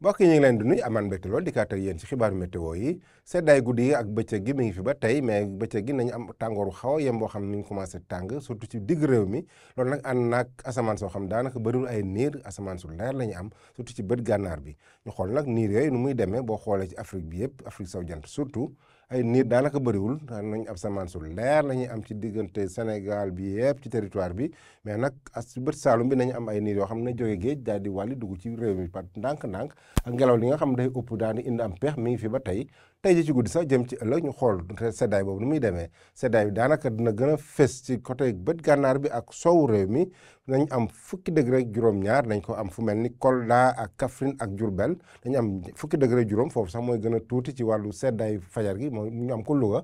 mbokk yi ñu ngi leen di nuyu amaan mbégte lool di kaat ak yéen ci xibaaru météo yi seddaay guddi yi ak bëccëg gi mi ngi fi ba tey mais bëccëg gi nañu am tàngooru xaw a yem boo xam ne mi ngi commencé tàng surtout ci digg réew mi loolu nag ànd naag asamaan soo xam daanaka bëriwul ay niir asamaan su leer la ñu am surtout ci bët gànnaar bi ñu xool nag niir yooyu nu muy demee boo xoolee ci Afrique bi yëpp Afrique sowu jant surtout ay niir daanaka bëriwul nañ asamaan su leer la ñuy am ci diggante Sénégal bi yëpp ci territoire bi mais nag ci bët Saalum bi nañu am ay niir yoo xam ne jóge géej daal di wàlli dugg ci réew mi par ndànk-ndànk ak ngelaw li nga xam day ëpp daal di indi am peex mi ngi fi ba tey ji ci guddi sax jëm ci ëllëg ñu xool seddaay boobu nu muy demee seddaay bi daanaka dina gën a fës ci côté bët gànnaar bi ak sowu réew mi nañ am fukki degré ak juróom-ñaar dañ ko am fu mel ni Kolda ak Kaffrine ak Diourbel dañu am fukki degré juróom foofu sax mooy gën a tuuti ci wàllu seddaay fajar gi mooy ñu am ko Louga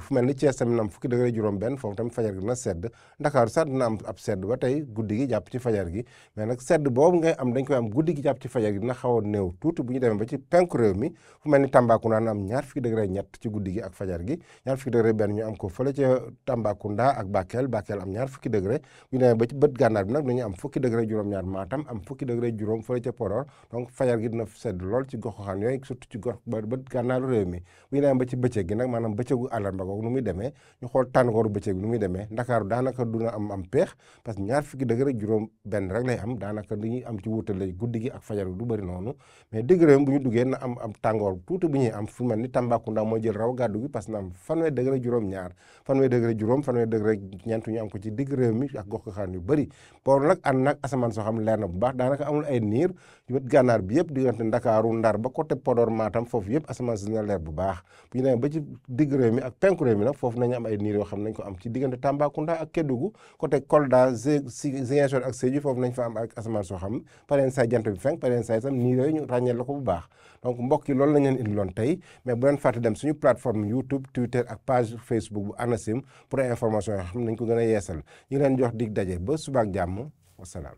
fu mel ni Thiès tamit am fukki degré juróom benn foofu tamit fajar gi dina sedd Ndakaaru sax dina am ab sedd ba tey guddi gi jàpp ci fajar gi mais nag sedd boobu ngay am dañ koy am guddi gi jàpp ci fajar gi dina xaw a néew tuuti bu ñu demee ba ci penku réew mi fu mel ni Tambacounda na am ñaar fukki degré ñett ci guddi gi ak fajar gi ñaar fukki degré benn ñu am ko fële ca Tambacounda ak Bakel am ñaar fukki degré bu ñu demee ba ci bët gànnaar bi nag dañu am fukki degré juróom-ñaar Matam am fukki degré juróom fële ca Podor donc fajar gi dina sedd lool ci gox-goxaan yooyu surtout ci gox ba bët gànnaaru réew mi bu ñu demee ba ci bëccëg gi nag maanaam bëccëgu àllarba googu nu muy demee ñu xool tàngooru bëccëg bi nu muy demee Ndakaaru daanaka duna am peex parce que ñaar fukki degré juróom benn rek lay am daanaka li ñuy am ci wutale guddi gi ak fajar gi du bëri noonu mais digg réew bu ñu duggee na am tàngoor tuuti bu ñuy am fu mel ni Tambacounda mooy jël raw gàddu gi parce que na am fanweer degré juróom-ñaar fanweer degré juróom fanweer degré ñeent ñu am ko ci digg réew mi ak gox-goxaan yu bëri boobu nag ànd nag asamaan soo xam leer na bu baax daanaka amul ay niir bët gànnaar bi yëpp diggante Ndakaaru Ndar ba côté Podor Matam foofu yëpp asamaan si dina leer bu baax bu ñu demee ba ci digg réew mi ak penku réew mi nag foofu nañu am ay niir yoo xam nañ ko am ci diggante Tambacounda ak Kédougou côté Kolda Ziguinchor ak Sédhiou foofu nañ fa am ak asamaan soo xam pareen saay jant bi fenk pareen saay tam niir yooyu ñu ràññee la ko bu baax donc mbokk yi loolu lañ leen indiloon tey mais bu leen fàtte dem suñu plateforme YouTube Twitter ak page Facebook bu ANACIM pour information yoo xam nañ ko gën a yeesal ñu leen jox dig daje ba suba ak jàmm wasalaam